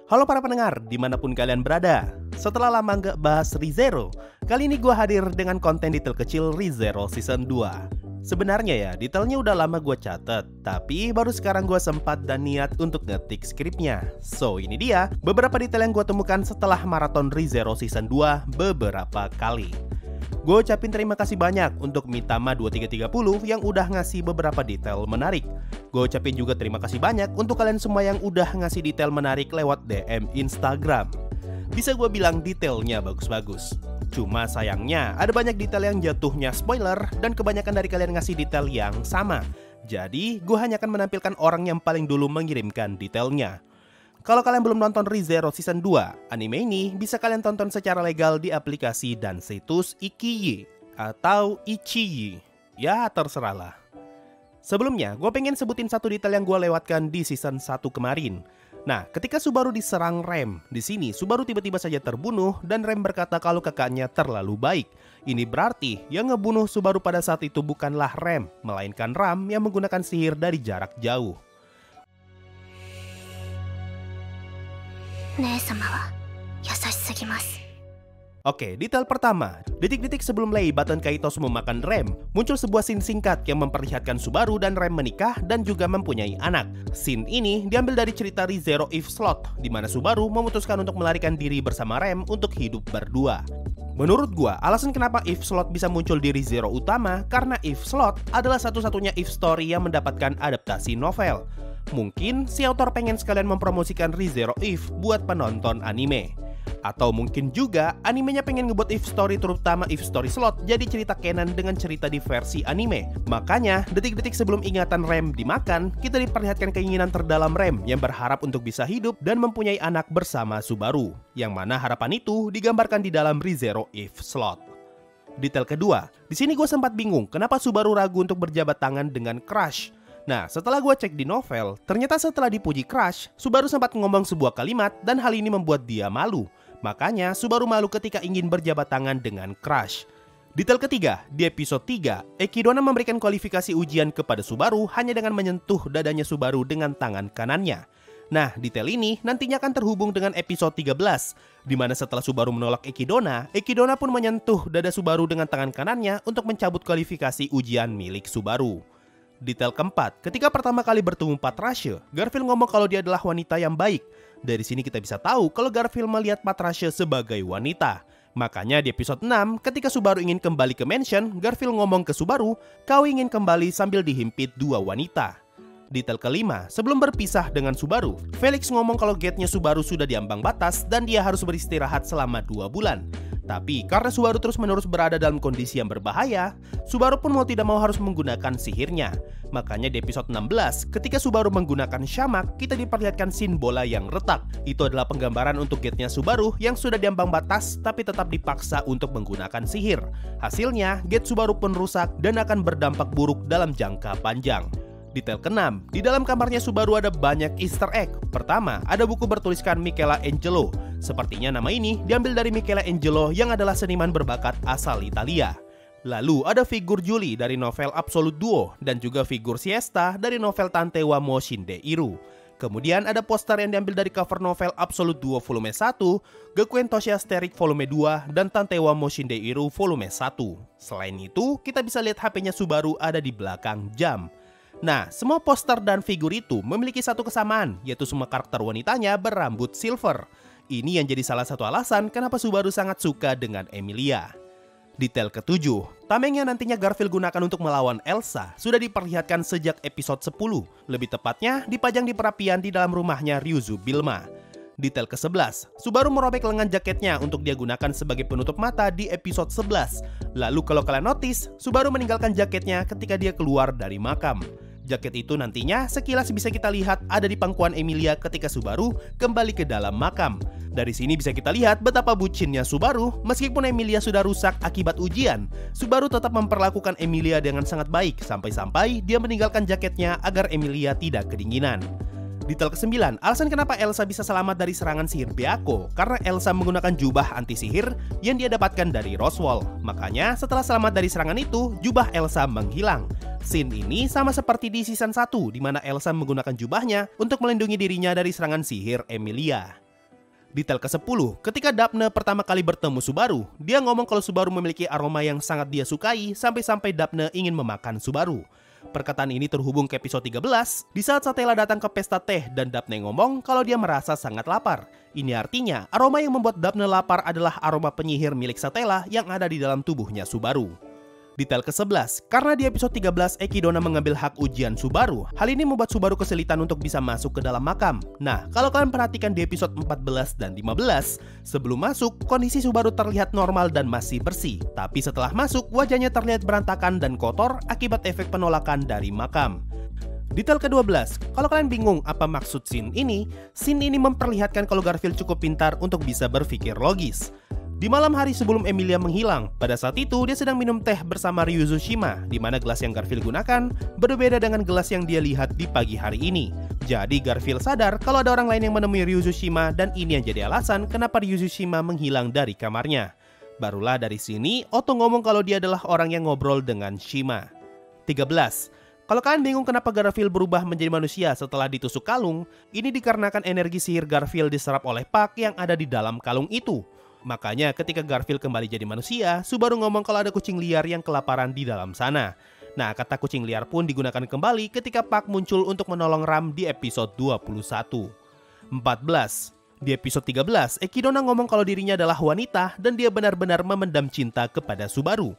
Halo para pendengar, dimanapun kalian berada. Setelah lama nggak bahas ReZero, kali ini gue hadir dengan konten detail kecil ReZero Season 2. Sebenarnya ya, detailnya udah lama gue catat, tapi baru sekarang gue sempat dan niat untuk ngetik skripnya. So, ini dia beberapa detail yang gue temukan setelah maraton ReZero Season 2 beberapa kali. Gue ucapin terima kasih banyak untuk Mitama2330 yang udah ngasih beberapa detail menarik. Gue ucapin juga terima kasih banyak untuk kalian semua yang udah ngasih detail menarik lewat DM Instagram. Bisa gue bilang detailnya bagus-bagus. Cuma sayangnya ada banyak detail yang jatuhnya spoiler dan kebanyakan dari kalian ngasih detail yang sama. Jadi gue hanya akan menampilkan orang yang paling dulu mengirimkan detailnya. Kalau kalian belum nonton ReZero Season 2, anime ini bisa kalian tonton secara legal di aplikasi dan situs Ikiyi atau Ichiyi. Ya terserahlah. Sebelumnya, gue pengen sebutin satu detail yang gue lewatkan di season 1 kemarin. Nah, ketika Subaru diserang Rem, di sini Subaru tiba-tiba saja terbunuh dan Rem berkata kalau kakaknya terlalu baik. Ini berarti yang ngebunuh Subaru pada saat itu bukanlah Rem, melainkan Ram yang menggunakan sihir dari jarak jauh. Oke, detail pertama. Detik-detik sebelum Lei Button Kaitos memakan Rem, muncul sebuah scene singkat yang memperlihatkan Subaru dan Rem menikah dan juga mempunyai anak. Scene ini diambil dari cerita ReZero Eve Slot, di mana Subaru memutuskan untuk melarikan diri bersama Rem untuk hidup berdua. Menurut gua, alasan kenapa Eve Slot bisa muncul di ReZero utama karena Eve Slot adalah satu-satunya Eve story yang mendapatkan adaptasi novel. Mungkin si author pengen sekalian mempromosikan ReZero Eve buat penonton anime. Atau mungkin juga animenya pengen ngebuat Eve Story terutama Eve Story Slot jadi cerita canon dengan cerita di versi anime. Makanya detik-detik sebelum ingatan Rem dimakan, kita diperlihatkan keinginan terdalam Rem yang berharap untuk bisa hidup dan mempunyai anak bersama Subaru. Yang mana harapan itu digambarkan di dalam ReZero Eve Slot. Detail kedua, di sini gue sempat bingung kenapa Subaru ragu untuk berjabat tangan dengan Crush. Nah, setelah gue cek di novel, ternyata setelah dipuji Crush, Subaru sempat ngomong sebuah kalimat dan hal ini membuat dia malu. Makanya Subaru malu ketika ingin berjabat tangan dengan Crush. Detail ketiga, di episode 3, Ekidona memberikan kualifikasi ujian kepada Subaru hanya dengan menyentuh dadanya Subaru dengan tangan kanannya. Nah, detail ini nantinya akan terhubung dengan episode 13, di mana setelah Subaru menolak Ekidona, Ekidona pun menyentuh dada Subaru dengan tangan kanannya untuk mencabut kualifikasi ujian milik Subaru. Detail keempat, ketika pertama kali bertemu Patracia, Garfield ngomong kalau dia adalah wanita yang baik. Dari sini kita bisa tahu kalau Garfield melihat Patracia sebagai wanita. Makanya di episode 6, ketika Subaru ingin kembali ke mansion, Garfield ngomong ke Subaru, kau ingin kembali sambil dihimpit dua wanita. Detail kelima, sebelum berpisah dengan Subaru, Felix ngomong kalau gate-nya Subaru sudah diambang batas dan dia harus beristirahat selama 2 bulan. Tapi karena Subaru terus-menerus berada dalam kondisi yang berbahaya, Subaru pun mau tidak mau harus menggunakan sihirnya. Makanya di episode 16, ketika Subaru menggunakan Shamak, kita diperlihatkan scene bola yang retak. Itu adalah penggambaran untuk gate-nya Subaru yang sudah diambang batas tapi tetap dipaksa untuk menggunakan sihir. Hasilnya, gate Subaru pun rusak dan akan berdampak buruk dalam jangka panjang. Detail ke-6, di dalam kamarnya Subaru ada banyak easter egg. Pertama, ada buku bertuliskan Michelangelo. Sepertinya nama ini diambil dari Michelangelo yang adalah seniman berbakat asal Italia. Lalu ada figur Julie dari novel Absolute Duo dan juga figur Siesta dari novel Tante wa Moshindeiru. Kemudian ada poster yang diambil dari cover novel Absolute Duo volume 1, Gakuen Toshi Asterix volume 2, dan Tante wa Moshindeiru volume 1. Selain itu, kita bisa lihat HP-nya Subaru ada di belakang jam. Nah, semua poster dan figur itu memiliki satu kesamaan, yaitu semua karakter wanitanya berambut silver. Ini yang jadi salah satu alasan kenapa Subaru sangat suka dengan Emilia. Detail ke-7, tameng yang nantinya Garfield gunakan untuk melawan Elsa sudah diperlihatkan sejak episode 10. Lebih tepatnya, dipajang di perapian di dalam rumahnya Ryuzu Bilma. Detail ke-11, Subaru merobek lengan jaketnya untuk dia gunakan sebagai penutup mata di episode 11. Lalu kalau kalian notice, Subaru meninggalkan jaketnya ketika dia keluar dari makam. Jaket itu nantinya sekilas bisa kita lihat ada di pangkuan Emilia ketika Subaru kembali ke dalam makam. Dari sini bisa kita lihat betapa bucinnya Subaru, meskipun Emilia sudah rusak akibat ujian. Subaru tetap memperlakukan Emilia dengan sangat baik, sampai-sampai dia meninggalkan jaketnya agar Emilia tidak kedinginan. Detail ke-9, alasan kenapa Elsa bisa selamat dari serangan sihir Byakko, karena Elsa menggunakan jubah anti-sihir yang dia dapatkan dari Roswell. Makanya setelah selamat dari serangan itu, jubah Elsa menghilang. Scene ini sama seperti di season 1, di mana Elsa menggunakan jubahnya untuk melindungi dirinya dari serangan sihir Emilia. Detail ke-10, ketika Daphne pertama kali bertemu Subaru, dia ngomong kalau Subaru memiliki aroma yang sangat dia sukai sampai-sampai Daphne ingin memakan Subaru. Perkataan ini terhubung ke episode 13, di saat Satella datang ke pesta teh dan Daphne ngomong kalau dia merasa sangat lapar. Ini artinya, aroma yang membuat Daphne lapar adalah aroma penyihir milik Satella yang ada di dalam tubuhnya Subaru. Detail ke-11, karena di episode 13 Ekidona mengambil hak ujian Subaru, hal ini membuat Subaru kesulitan untuk bisa masuk ke dalam makam. Nah, kalau kalian perhatikan di episode 14 dan 15, sebelum masuk, kondisi Subaru terlihat normal dan masih bersih. Tapi setelah masuk, wajahnya terlihat berantakan dan kotor akibat efek penolakan dari makam. Detail ke-12, kalau kalian bingung apa maksud scene ini memperlihatkan kalau Garfield cukup pintar untuk bisa berpikir logis. Di malam hari sebelum Emilia menghilang, pada saat itu dia sedang minum teh bersama Ryuzo Shima, di mana gelas yang Garfield gunakan berbeda dengan gelas yang dia lihat di pagi hari ini. Jadi Garfield sadar kalau ada orang lain yang menemui Ryuzo Shima dan ini yang jadi alasan kenapa Ryuzo Shima menghilang dari kamarnya. Barulah dari sini Otto ngomong kalau dia adalah orang yang ngobrol dengan Shima. 13. Kalau kalian bingung kenapa Garfield berubah menjadi manusia setelah ditusuk kalung, ini dikarenakan energi sihir Garfield diserap oleh Puck yang ada di dalam kalung itu. Makanya ketika Garfield kembali jadi manusia, Subaru ngomong kalau ada kucing liar yang kelaparan di dalam sana. Nah, kata kucing liar pun digunakan kembali ketika Puck muncul untuk menolong Ram di episode 21. 14. Di episode 13, Ekidona ngomong kalau dirinya adalah wanita dan dia benar-benar memendam cinta kepada Subaru.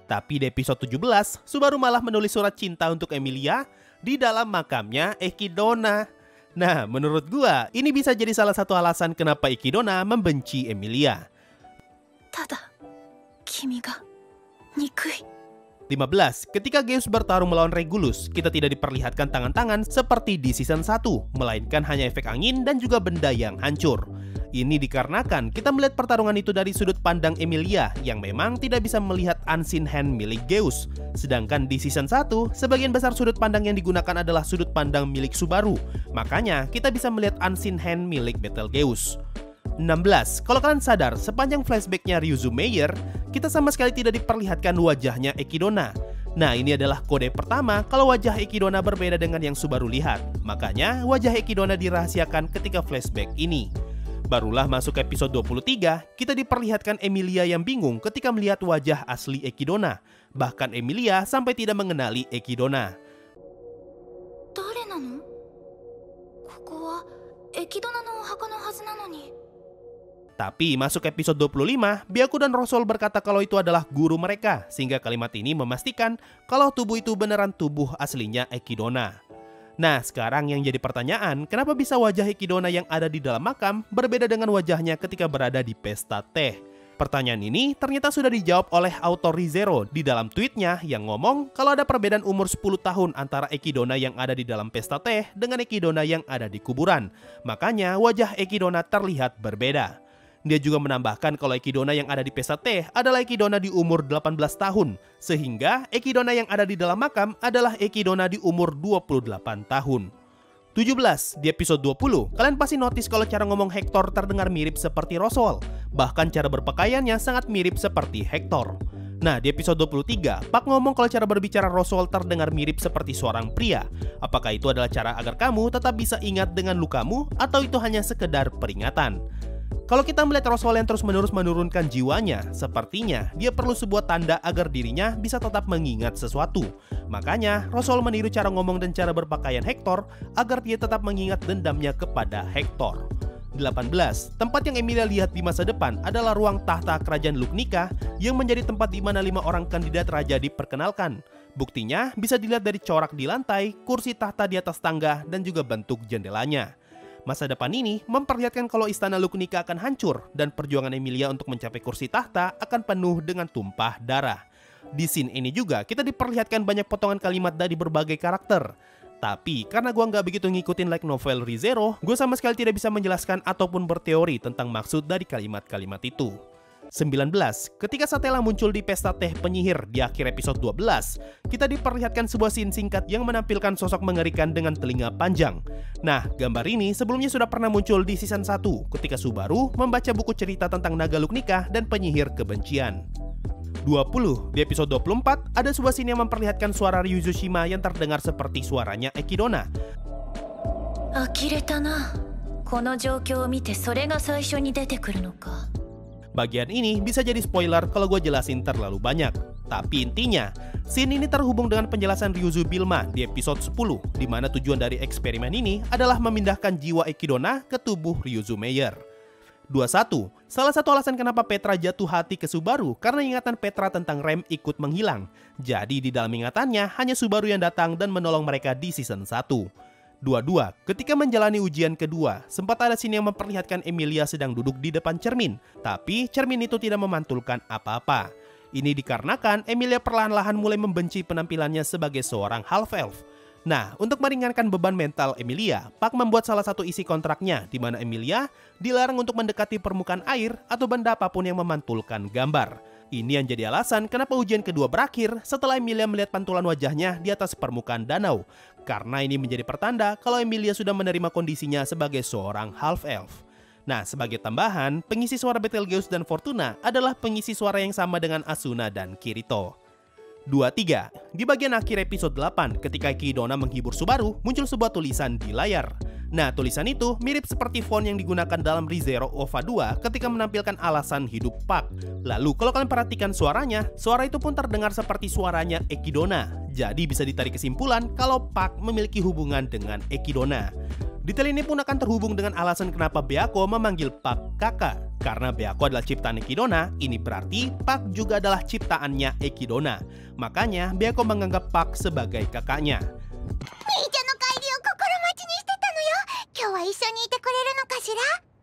Tapi di episode 17, Subaru malah menulis surat cinta untuk Emilia di dalam makamnya Ekidona. Nah, menurut gua, ini bisa jadi salah satu alasan kenapa Ekidona membenci Emilia. 15. Ketika Geus bertarung melawan Regulus, kita tidak diperlihatkan tangan-tangan seperti di season 1, melainkan hanya efek angin dan juga benda yang hancur. Ini dikarenakan kita melihat pertarungan itu dari sudut pandang Emilia yang memang tidak bisa melihat unseen hand milik Geus. Sedangkan di season 1, sebagian besar sudut pandang yang digunakan adalah sudut pandang milik Subaru. Makanya kita bisa melihat unseen hand milik Betelgeuse. 16. Kalau kalian sadar, sepanjang flashbacknya Ryuzo Meyer, kita sama sekali tidak diperlihatkan wajahnya Ekidona. Nah, ini adalah kode pertama kalau wajah Ekidona berbeda dengan yang Subaru lihat. Makanya wajah Ekidona dirahasiakan ketika flashback ini. Barulah masuk ke episode 23, kita diperlihatkan Emilia yang bingung ketika melihat wajah asli Ekidona. Bahkan Emilia sampai tidak mengenali Ekidona. Tapi masuk episode 25, Byaku dan Rosol berkata kalau itu adalah guru mereka, sehingga kalimat ini memastikan kalau tubuh itu beneran tubuh aslinya Ekidona. Nah, sekarang yang jadi pertanyaan, kenapa bisa wajah Ekidona yang ada di dalam makam berbeda dengan wajahnya ketika berada di pesta teh? Pertanyaan ini ternyata sudah dijawab oleh autor ReZero di dalam tweetnya yang ngomong kalau ada perbedaan umur 10 tahun antara Ekidona yang ada di dalam pesta teh dengan Ekidona yang ada di kuburan. Makanya wajah Ekidona terlihat berbeda. Dia juga menambahkan kalau Ekidona yang ada di pesta teh adalah Ekidona di umur 18 tahun, sehingga Ekidona yang ada di dalam makam adalah Ekidona di umur 28 tahun. 17. Di episode 20, kalian pasti notice kalau cara ngomong Hector terdengar mirip seperti Roswell. Bahkan cara berpakaiannya sangat mirip seperti Hector. Nah, di episode 23, Puck ngomong kalau cara berbicara Roswell terdengar mirip seperti seorang pria. Apakah itu adalah cara agar kamu tetap bisa ingat dengan lukamu, atau itu hanya sekedar peringatan? Kalau kita melihat Roswell yang terus-menerus menurunkan jiwanya, sepertinya dia perlu sebuah tanda agar dirinya bisa tetap mengingat sesuatu. Makanya, Roswell meniru cara ngomong dan cara berpakaian Hector agar dia tetap mengingat dendamnya kepada Hector. 18. Tempat yang Emilia lihat di masa depan adalah ruang tahta kerajaan Lugnica yang menjadi tempat di mana 5 orang kandidat raja diperkenalkan. Buktinya bisa dilihat dari corak di lantai, kursi tahta di atas tangga, dan juga bentuk jendelanya. Masa depan ini memperlihatkan kalau istana Lugnica akan hancur dan perjuangan Emilia untuk mencapai kursi tahta akan penuh dengan tumpah darah. Di scene ini juga kita diperlihatkan banyak potongan kalimat dari berbagai karakter. Tapi karena gua nggak begitu ngikutin like novel ReZero, gue sama sekali tidak bisa menjelaskan ataupun berteori tentang maksud dari kalimat-kalimat itu. 19. Ketika Satella muncul di pesta teh penyihir di akhir episode 12, kita diperlihatkan sebuah scene singkat yang menampilkan sosok mengerikan dengan telinga panjang. Nah, gambar ini sebelumnya sudah pernah muncul di season 1 ketika Subaru membaca buku cerita tentang naga Lugnica dan penyihir kebencian. 20, di episode 24, ada sebuah scene yang memperlihatkan suara Ryuzushima yang terdengar seperti suaranya Ekidona. 呆れたな。この状況を見てそれが最初に出てくるのか。 Bagian ini bisa jadi spoiler kalau gue jelasin terlalu banyak. Tapi intinya, scene ini terhubung dengan penjelasan Ryuzu Bilma di episode 10, di mana tujuan dari eksperimen ini adalah memindahkan jiwa Ekidona ke tubuh Ryuzu Meyer. 21. Salah satu alasan kenapa Petra jatuh hati ke Subaru karena ingatan Petra tentang Rem ikut menghilang. Jadi di dalam ingatannya hanya Subaru yang datang dan menolong mereka di season 1. 22. Ketika menjalani ujian kedua, sempat ada scene yang memperlihatkan Emilia sedang duduk di depan cermin, tapi cermin itu tidak memantulkan apa-apa. Ini dikarenakan Emilia perlahan-lahan mulai membenci penampilannya sebagai seorang half-elf. Nah, untuk meringankan beban mental Emilia, Park membuat salah satu isi kontraknya di mana Emilia dilarang untuk mendekati permukaan air atau benda apapun yang memantulkan gambar. Ini yang jadi alasan kenapa ujian kedua berakhir setelah Emilia melihat pantulan wajahnya di atas permukaan danau. Karena ini menjadi pertanda kalau Emilia sudah menerima kondisinya sebagai seorang half-elf. Nah, sebagai tambahan, pengisi suara Betelgeuse dan Fortuna adalah pengisi suara yang sama dengan Asuna dan Kirito. 23. Di bagian akhir episode 8, ketika Ekidona menghibur Subaru, muncul sebuah tulisan di layar. Nah, tulisan itu mirip seperti font yang digunakan dalam ReZero OVA 2 ketika menampilkan alasan hidup Park. Lalu, kalau kalian perhatikan suaranya, suara itu pun terdengar seperti suaranya Ekidona. Jadi bisa ditarik kesimpulan kalau Park memiliki hubungan dengan Ekidona. Detail ini pun akan terhubung dengan alasan kenapa Beako memanggil Park kakak. Karena Beako adalah ciptaan Ekidona, ini berarti Park juga adalah ciptaannya Ekidona. Makanya Beako menganggap Park sebagai kakaknya.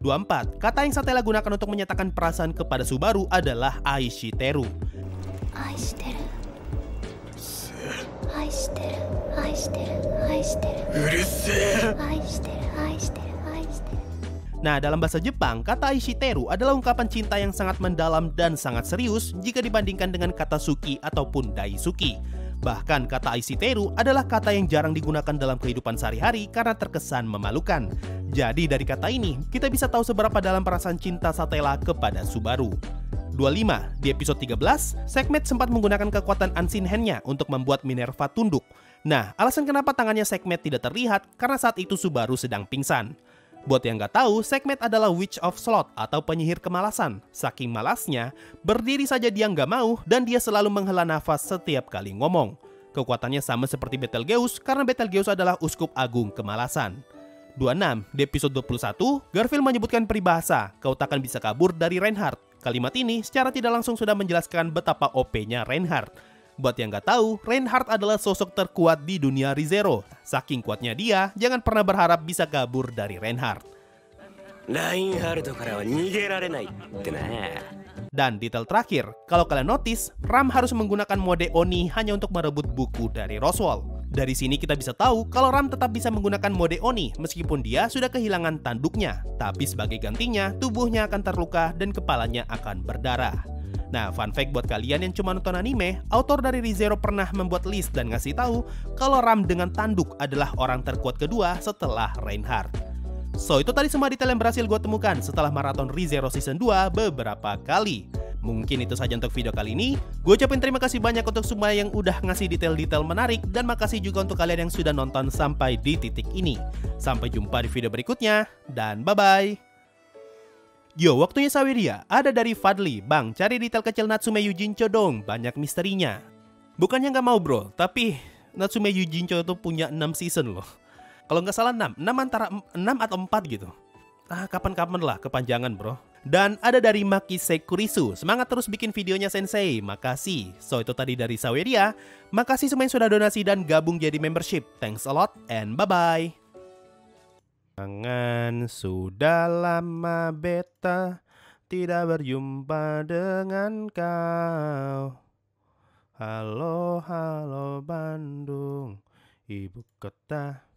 24. Kata yang Satella gunakan untuk menyatakan perasaan kepada Subaru adalah Aishiteru. Aishiteru. Nah, dalam bahasa Jepang, kata Aishiteru adalah ungkapan cinta yang sangat mendalam dan sangat serius jika dibandingkan dengan kata suki ataupun daisuki. Bahkan kata Aishiteru adalah kata yang jarang digunakan dalam kehidupan sehari-hari karena terkesan memalukan. Jadi dari kata ini, kita bisa tahu seberapa dalam perasaan cinta Satella kepada Subaru. 25. Di episode 13, Sekhmet sempat menggunakan kekuatan Unseen Hand-nya untuk membuat Minerva tunduk. Nah, alasan kenapa tangannya Sekhmet tidak terlihat karena saat itu Subaru sedang pingsan. Buat yang nggak tahu, Sekhmet adalah Witch of Sloth atau penyihir kemalasan. Saking malasnya, berdiri saja dia nggak mau dan dia selalu menghela nafas setiap kali ngomong. Kekuatannya sama seperti Betelgeuse karena Betelgeuse adalah uskup agung kemalasan. 26. Di episode 21, Garfield menyebutkan peribahasa, kau takkan bisa kabur dari Reinhardt. Kalimat ini secara tidak langsung sudah menjelaskan betapa OP-nya Reinhardt. Buat yang nggak tahu, Reinhardt adalah sosok terkuat di dunia ReZero. Saking kuatnya dia, jangan pernah berharap bisa kabur dari Reinhardt. Dan detail terakhir, kalau kalian notice, Ram harus menggunakan mode Oni hanya untuk merebut buku dari Roswell. Dari sini kita bisa tahu kalau Ram tetap bisa menggunakan mode Oni meskipun dia sudah kehilangan tanduknya. Tapi sebagai gantinya, tubuhnya akan terluka dan kepalanya akan berdarah. Nah, fun fact buat kalian yang cuma nonton anime, autor dari ReZero pernah membuat list dan ngasih tahu kalau Ram dengan tanduk adalah orang terkuat kedua setelah Reinhardt. So, itu tadi semua detail yang berhasil gue temukan setelah maraton ReZero Season 2 beberapa kali. Mungkin itu saja untuk video kali ini. Gue ucapin terima kasih banyak untuk semua yang udah ngasih detail-detail menarik, dan makasih juga untuk kalian yang sudah nonton sampai di titik ini. Sampai jumpa di video berikutnya, dan bye-bye! Yo, waktunya Saweria. Ada dari Fadli. Bang, cari detail kecil Natsume Yujincho dong. Banyak misterinya. Bukannya nggak mau bro, tapi Natsume Yujincho itu punya 6 season loh. Kalau nggak salah 6 antara 6 atau 4 gitu. Kapan-kapan lah kepanjangan bro. Dan ada dari Maki Sekurisu. Semangat terus bikin videonya sensei. Makasih. So, itu tadi dari Saweria. Makasih semua yang sudah donasi dan gabung jadi membership. Thanks a lot and bye-bye. Jangan, sudah lama beta tidak berjumpa dengan kau. Halo, halo Bandung, ibu kota.